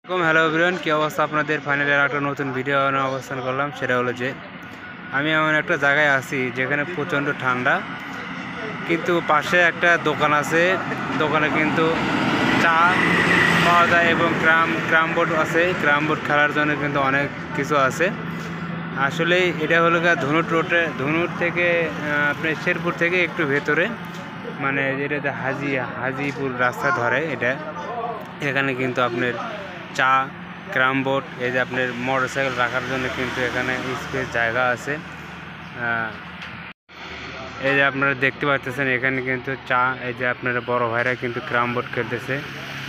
Hello everyone, কি অবস্থা আপনাদের? ফাইনালি একটা নতুন ভিডিও অবস্থান করলাম। সেটা হলো যে আমি এমন একটা জায়গায় আছি যেখানে প্রচণ্ড ঠান্ডা, কিন্তু পাশে একটা দোকান আছে। দোকানে কিন্তু চা পাওয়া যায় এবং ক্রাম বোর্ড আছে। ক্রাম বোর্ড খেলার জন্য কিন্তু অনেক কিছু আছে। আসলে এটা হলো ধনুর থেকে আপনার শেরপুর থেকে একটু ভেতরে, মানে যেটাতে হাজিপুর রাস্তা ধরে এটা। এখানে কিন্তু আপনার চা, ক্রাম বোর্ড, এই যে আপনার মোটরসাইকেল রাখার জন্য কিন্তু এখানে স্পেস জায়গা আছে। এই যে আপনারা দেখতে পাচ্ছেন এখানে কিন্তু চা, এই যে আপনারা বড় ভাইরা কিন্তু ক্রাম বোর্ড খেলতেছে।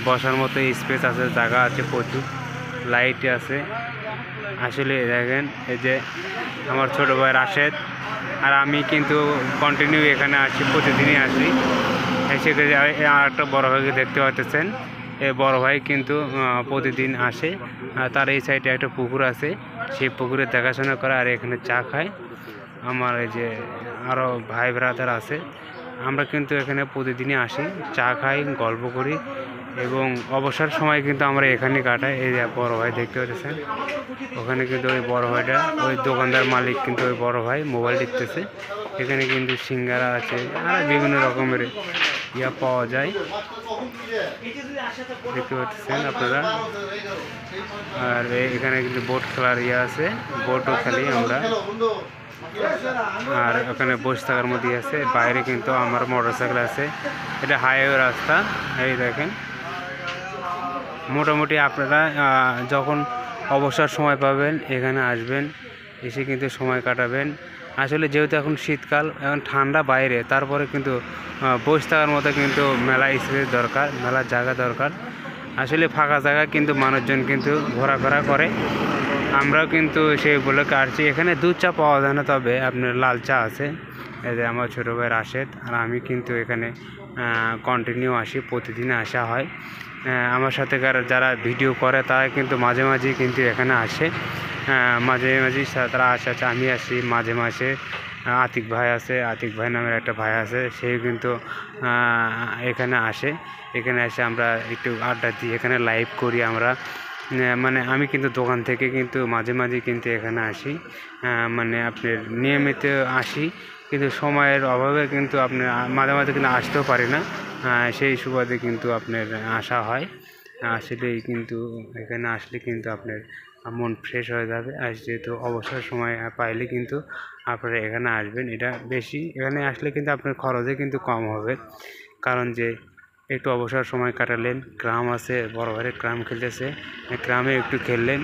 বসার মতো স্পেস আছে, জায়গা আছে, প্রচুর লাইট আছে। আসলে দেখেন, এই যে আমার ছোট ভাই রাশেদ আর আমি কিন্তু কন্টিনিউ এখানে আসি, প্রতিদিনই আসি। এসে আর একটা বড় ভাইকে দেখতে পাচ্ছেন, এই বড় ভাই কিন্তু প্রতিদিন আসে। আর তার এই সাইডে একটা পুকুর আছে, সেই পুকুরে দেখাশোনা করে আর এখানে চা খায়। আমার এই যে আরও ভাই ব্রাদার আছে, আমরা কিন্তু এখানে প্রতিদিনই আসি, চা খাই, গল্প করি এবং অবসর সময় কিন্তু আমরা এখানে কাটাই। এই যে বড় ভাই দেখতে পাচ্ছেন, ওখানে কিন্তু ওই বড় ভাইটা, ওই দোকানদার মালিক কিন্তু ওই বড় ভাই মোবাইল টিপতেছে। এখানে কিন্তু সিঙ্গারা আছে আর বিভিন্ন রকমের ইয়া পাওয়া যায়, দেখতে পাচ্ছেন আপনারা। আর এখানে কিন্তু বোট খেলার ইয়ে আছে, বোটও খেলি আমরা। আর ওখানে বসে থাকার মধ্যে আছে। বাইরে কিন্তু আমার মোটরসাইকেল আছে, এটা হাইওয়ে রাস্তা। এই দেখেন, মোটামুটি আপনারা যখন অবসর সময় পাবেন এখানে আসবেন, এসে কিন্তু সময় কাটাবেন। আসলে যেহেতু এখন শীতকাল, এখন ঠান্ডা বাইরে, তারপরে কিন্তু বসে থাকার মতো কিন্তু মেলা স্পেস দরকার, মেলার জায়গা দরকার। আসলে ফাঁকা জায়গা কিন্তু মানুষজন কিন্তু ঘোরাফেরা করে, আমরাও কিন্তু সেইগুলো কাটছি। এখানে দুধ চা পাওয়া যায় না, তবে আপনার লাল চা আছে। এই যে আমার ছোটো ভাই রাশেদ আর আমি কিন্তু এখানে কন্টিনিউ আসি, প্রতিদিনে আসা হয়। আমার সাথে যারা ভিডিও করে তারা কিন্তু মাঝে মাঝেই কিন্তু এখানে আসে, মাঝে মাঝেই তারা আসে। আমি আসি মাঝে মাঝে। আতিক ভাই আছে, আতিক ভাই নামের একটা ভাই আছে, সে কিন্তু এখানে আসে। এখানে এসে আমরা একটু আড্ডা দিই, এখানে লাইভ করি আমরা। মানে আমি কিন্তু দোকান থেকে কিন্তু মাঝে মাঝে কিন্তু এখানে আসি, মানে আপনার নিয়মিত আসি, কিন্তু সময়ের অভাবে কিন্তু আপনার মাঝে মাঝে কিন্তু আসতেও পারি না। সেই সুবাদে কিন্তু আপনার আসা হয়। আসলেই কিন্তু এখানে আসলে কিন্তু আপনার মন ফ্রেশ হয়ে যাবে। আর যেহেতু অবসর সময় পাইলে কিন্তু আপনারা এখানে আসবেন। এটা বেশি, এখানে আসলে কিন্তু আপনার খরচে কিন্তু কম হবে, কারণ যে একটু অবসর সময় কাটালেন, গ্রাম আছে, বড় ভাইয়ের গ্রাম খেলতেছে, গ্রামে একটু খেললেন।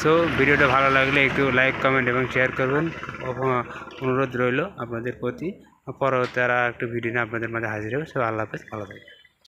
সো ভিডিওটা ভালো লাগলে একটু লাইক, কমেন্ট এবং শেয়ার করবেন, অনুরোধ রইল আপনাদের প্রতি। পরবর্তী আর একটু ভিডিও নিয়ে আপনাদের মাঝে হাজির হবে। সো আল্লাহ হাফেজ, ভালো থাকবেন।